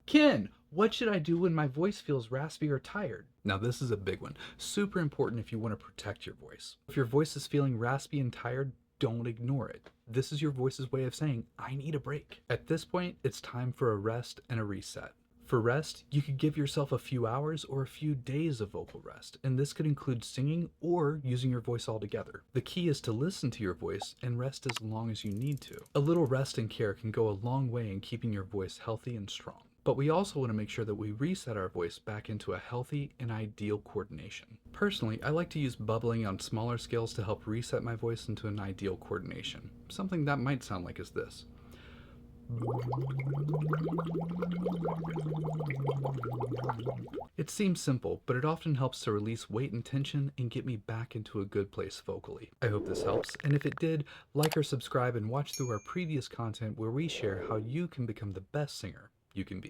Ken, what should I do when my voice feels raspy or tired? Now, this is a big one. Super important if you want to protect your voice. If your voice is feeling raspy and tired, don't ignore it. This is your voice's way of saying, I need a break. At this point, it's time for a rest and a reset. For rest, you could give yourself a few hours or a few days of vocal rest, and this could include singing or using your voice altogether. The key is to listen to your voice and rest as long as you need to. A little rest and care can go a long way in keeping your voice healthy and strong. But we also want to make sure that we reset our voice back into a healthy and ideal coordination. Personally, I like to use bubbling on smaller scales to help reset my voice into an ideal coordination. Something that might sound like is this. It seems simple, but it often helps to release weight and tension and get me back into a good place vocally. I hope this helps, and if it did, like or subscribe and watch through our previous content where we share how you can become the best singer you can be.